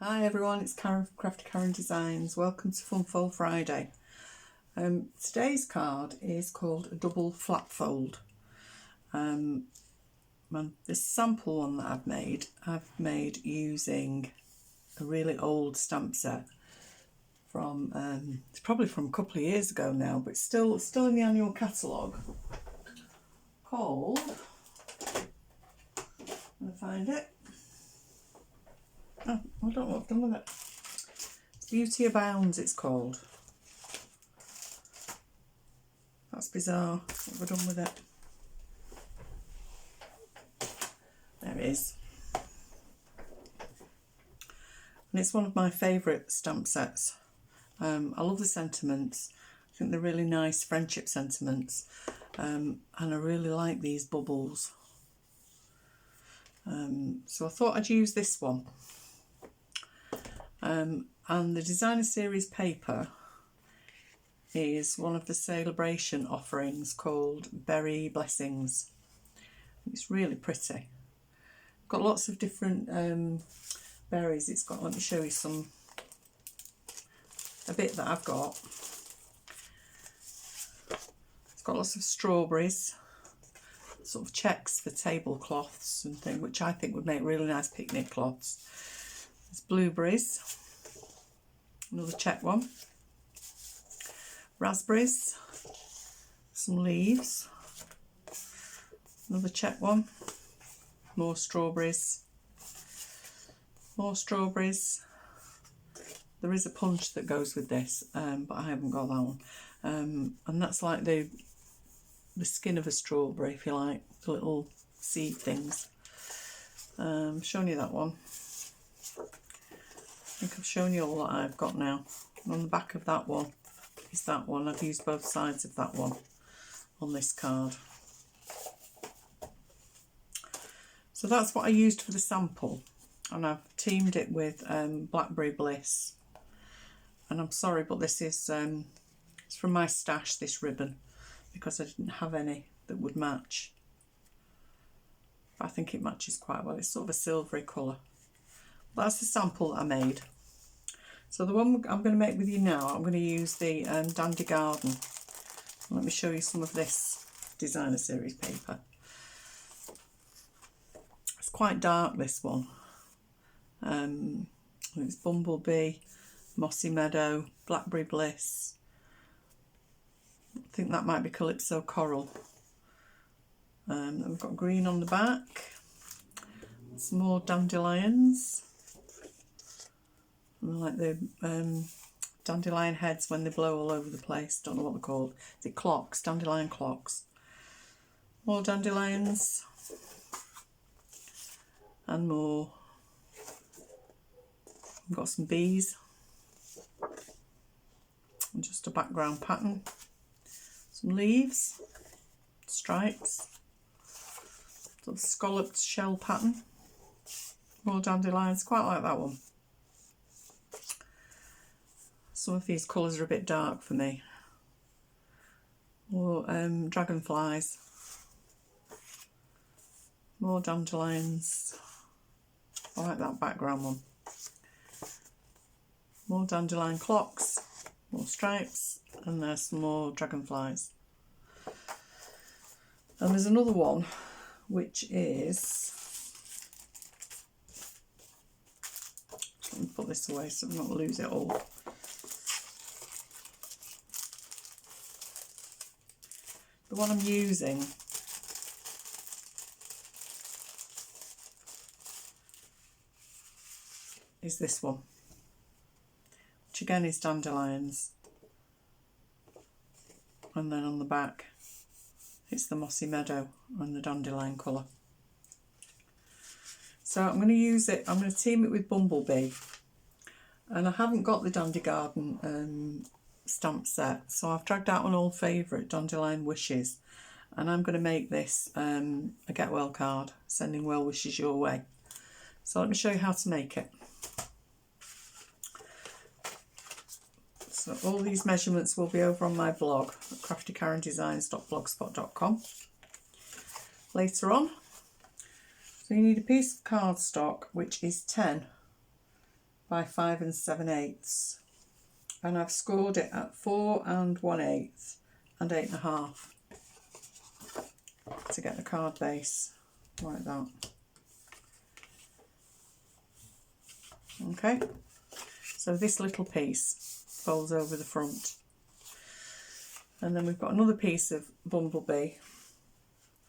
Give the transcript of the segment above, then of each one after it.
Hi everyone, it's Karen from Craftykarendesigns. Welcome to Fun Fold Friday. Today's card is called a double flap fold. This sample one that I've made using a really old stamp set from, it's probably from a couple of years ago now, but still in the annual catalogue, called, I'm going to find it. Oh, I don't know what I've done with it. Beauty Abounds, it's called. That's bizarre. What have I done with it? There it is. And it's one of my favourite stamp sets. I love the sentiments. I think they're really nice friendship sentiments. And I really like these bubbles. So I thought I'd use this one. And the designer series paper is one of the celebration offerings called Berry Blessings. It's really pretty. Got lots of different berries. It's got, let me show you a bit that I've got. It's got lots of strawberries, sort of checks for tablecloths and things, which I think would make really nice picnic cloths. There's blueberries, another check one, raspberries, some leaves, another check one, more strawberries, more strawberries. There is a punch that goes with this, but I haven't got that one. And that's like the skin of a strawberry, if you like, the little seed things. Showing you that one. I think I've shown you all that I've got now. And on the back of that one is that one. I've used both sides of that one on this card. So that's what I used for the sample, and I've teamed it with Blackberry Bliss. And I'm sorry, but this is it's from my stash, this ribbon, because I didn't have any that would match. But I think it matches quite well. It's sort of a silvery colour. That's the sample that I made. So the one I'm going to make with you now, I'm going to use the Dandy Garden. Let me show you some of this designer series paper. It's quite dark, this one. It's Bumblebee, Mossy Meadow, Blackberry Bliss. I think that might be Calypso Coral. Then we've got green on the back. Some more dandelions. I like the dandelion heads when they blow all over the place. Don't know what they're called. Is it clocks? Dandelion clocks. More dandelions. And more. We've got some bees. And just a background pattern. Some leaves. Stripes. Sort of scalloped shell pattern. More dandelions. Quite like that one. Some of these colours are a bit dark for me. More dragonflies. More dandelions. I like that background one. More dandelion clocks. More stripes. And there's some more dragonflies. And there's another one which is... Let me put this away so I'm not lose it all. The one I'm using is this one, which again is dandelions, and then on the back it's the Mossy Meadow and the dandelion colour. So I'm going to use it, I'm going to team it with Bumblebee, and I haven't got the Dandy Garden stamp set, so I've dragged out an old favourite, Dandelion Wishes, and I'm going to make this a get well card, sending well wishes your way. So let me show you how to make it. So all these measurements will be over on my blog at craftykarendesigns.blogspot.com later on. So you need a piece of cardstock which is 10 by 5 7/8, and I've scored it at 4 1/8 and 8 1/2 to get the card base like that. Okay, so this little piece folds over the front, and then we've got another piece of bumblebee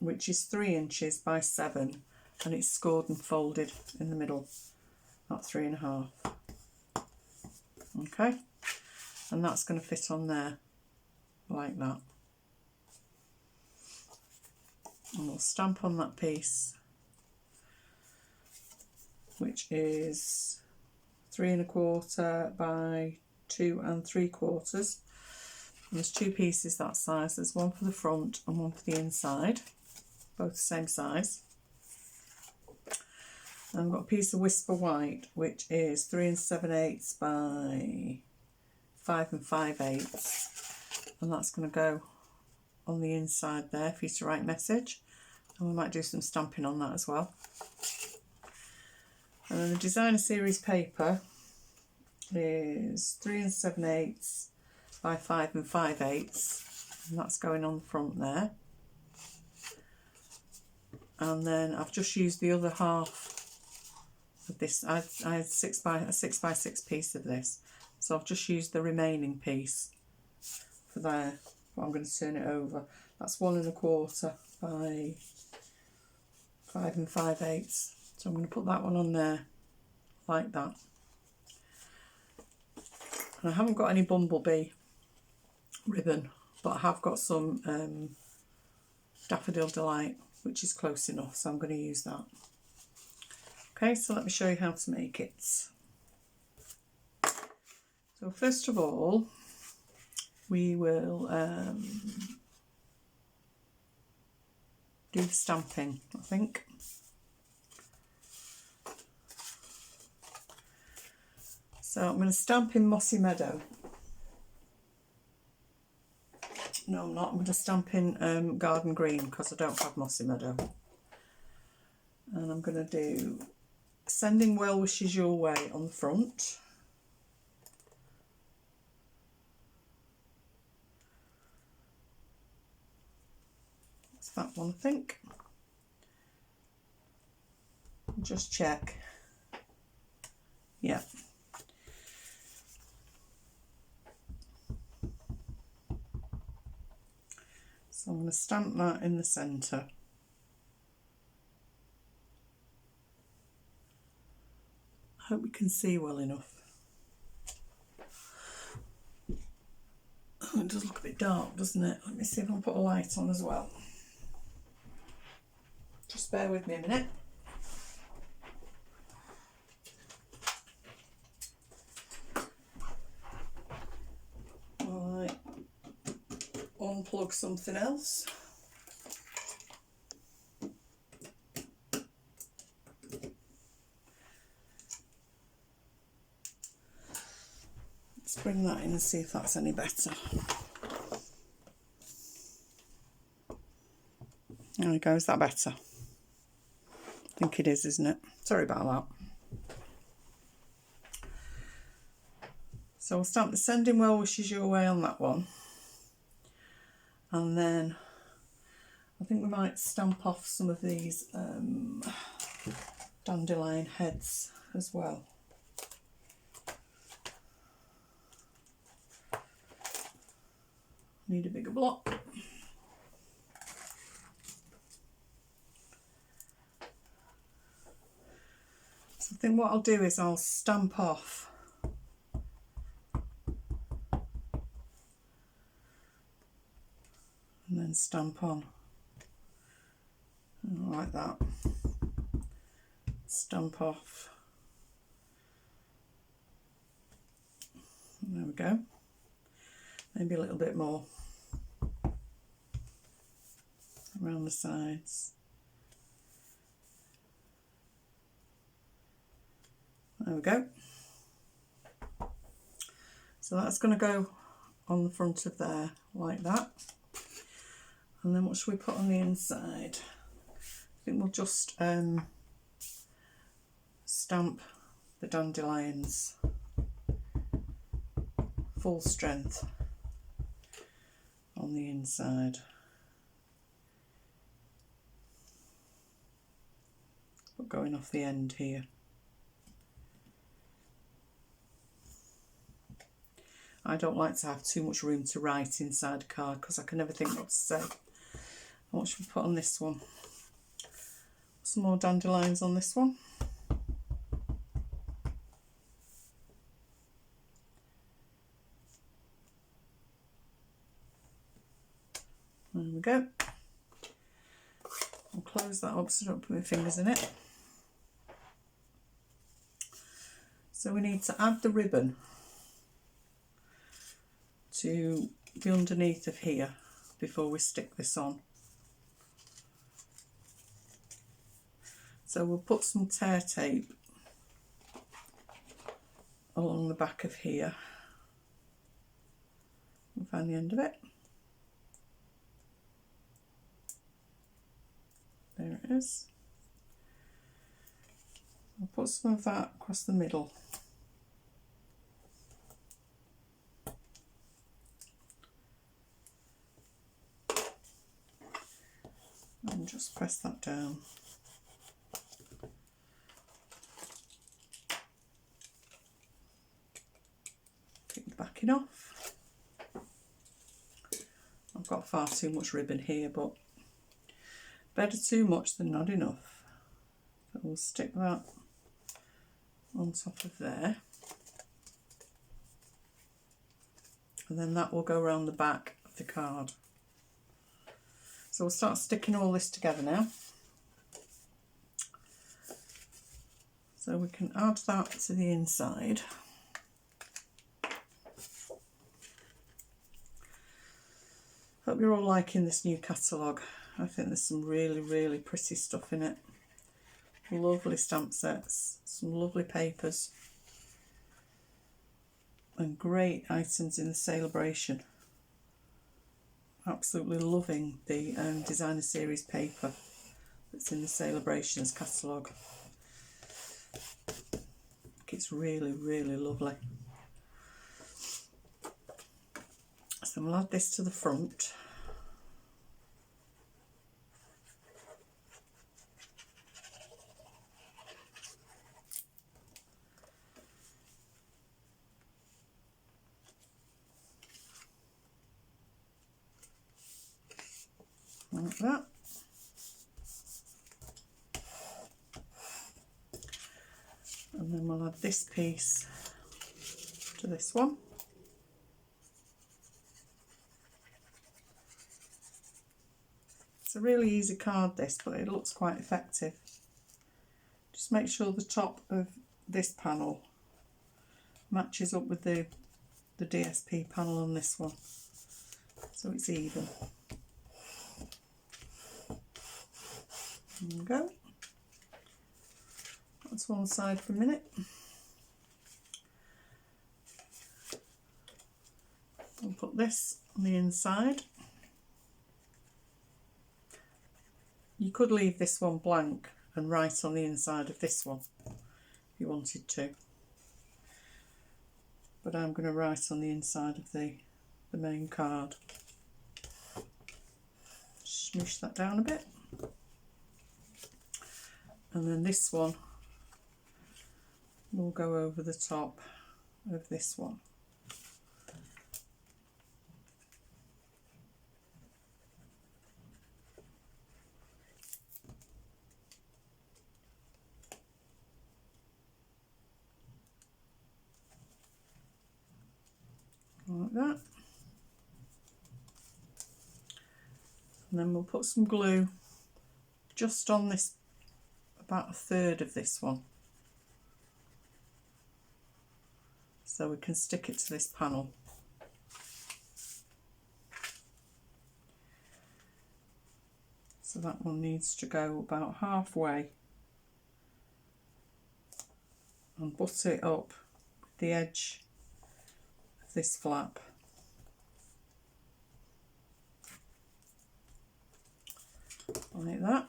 which is 3 inches by 7, and it's scored and folded in the middle at 3 1/2. Okay, and that's going to fit on there like that, and we'll stamp on that piece which is 3 1/4 by 2 3/4. And there's two pieces that size. There's one for the front and one for the inside, both the same size. And I've got a piece of Whisper White which is 3 7/8 by 5 5/8, and that's going to go on the inside there for you to write message, and we might do some stamping on that as well. And then the designer series paper is 3 7/8 by 5 5/8, and that's going on the front there. And then I've just used the other half of this. I had a 6 by 6 piece of this, so I've just used the remaining piece for there. But I'm going to turn it over. That's 1 1/4 by 5 5/8. So I'm going to put that one on there like that. And I haven't got any bumblebee ribbon, but I have got some Daffodil Delight, which is close enough, so I'm going to use that. Okay, so let me show you how to make it. So first of all, we will do the stamping, I think. So I'm going to stamp in Mossy Meadow. No, I'm not. I'm going to stamp in Garden Green because I don't have Mossy Meadow. And I'm going to do Sending Well Wishes Your Way on the front. That's that one, I think. Just check. Yeah. So I'm going to stamp that in the centre. I hope we can see well enough. Oh, it does look a bit dark, doesn't it? Let me see if I can put a light on as well. Just bear with me a minute. Right. Unplug something else. Let's bring that in and see if that's any better. There we go, is that better? I think it is, isn't it? Sorry about that. So we'll stamp the Sending Well Wishes Your Way on that one. And then I think we might stamp off some of these dandelion heads as well. Need a bigger block. So I think what I'll do is I'll stamp off and then stamp on, like that. Stamp off. There we go. Maybe a little bit more around the sides. There we go. So that's going to go on the front of there like that. And then what should we put on the inside? I think we'll just stamp the dandelions, full strength on the inside. But going off the end here. I don't like to have too much room to write inside a card because I can never think what to say. What should we put on this one? Some more dandelions on this one. There we go. I'll close that up so I don't put my fingers in it. So we need to add the ribbon to the underneath of here before we stick this on. So we'll put some tear tape along the back of here. We'll find the end of it. There it is. I'll put some of that across the middle. And just press that down. Take the backing off. I've got far too much ribbon here, but better too much than not enough. So we'll stick that on top of there. And then that will go around the back of the card. So we'll start sticking all this together now. So we can add that to the inside. Hope you're all liking this new catalogue. I think there's some really, really pretty stuff in it. Lovely stamp sets, some lovely papers, and great items in the celebration. Absolutely loving the designer series paper that's in the celebrations catalogue. It's really, really lovely. So we'll add this to the front. Like that. And then we'll add this piece to this one. It's a really easy card this, but it looks quite effective. Just make sure the top of this panel matches up with the DSP panel on this one, so it's even. There we go. That's one side for a minute. I'll put this on the inside. You could leave this one blank and write on the inside of this one if you wanted to, but I'm going to write on the inside of the main card. Smoosh that down a bit. And then this one will go over the top of this one. Like that. And then we'll put some glue just on this, about a third of this one, so we can stick it to this panel. So that one needs to go about halfway and butt it up with the edge of this flap. Like that.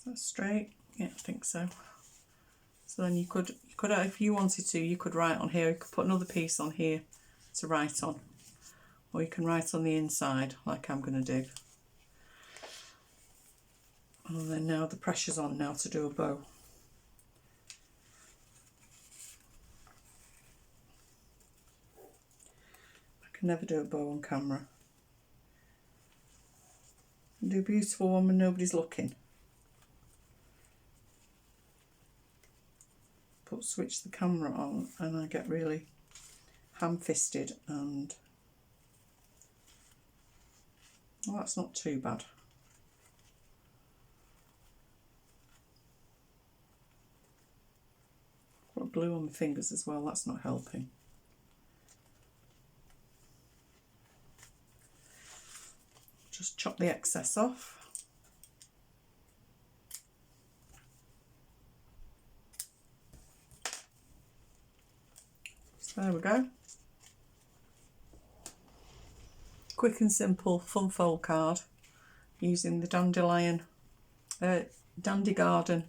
that straight? Yeah, I think so. So then you could if you wanted to, you could write on here. You could put another piece on here to write on, or you can write on the inside like I'm going to do. And then now the pressure's on now to do a bow. I can never do a bow on camera. Do a beautiful one when nobody's looking. But switch the camera on and I get really ham-fisted, and well, that's not too bad. Got glue on my fingers as well, that's not helping. Just chop the excess off. So there we go. Quick and simple fun fold card using the Dandy Garden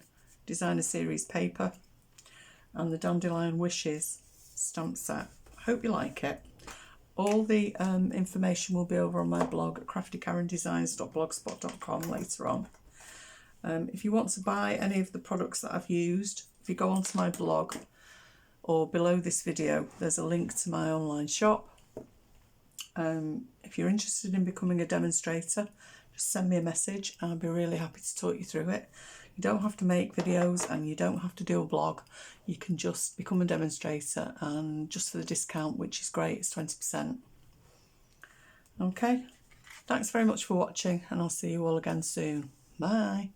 Designer Series paper and the Dandelion Wishes stamp set. I hope you like it. All the information will be over on my blog at craftykarendesigns.blogspot.com later on. If you want to buy any of the products that I've used, if you go onto my blog or below this video, there's a link to my online shop. If you're interested in becoming a demonstrator, just send me a message and I'll be really happy to talk you through it. You don't have to make videos and you don't have to do a blog. You can just become a demonstrator, and just for the discount, which is great, it's 20%. Okay, thanks very much for watching and I'll see you all again soon. Bye.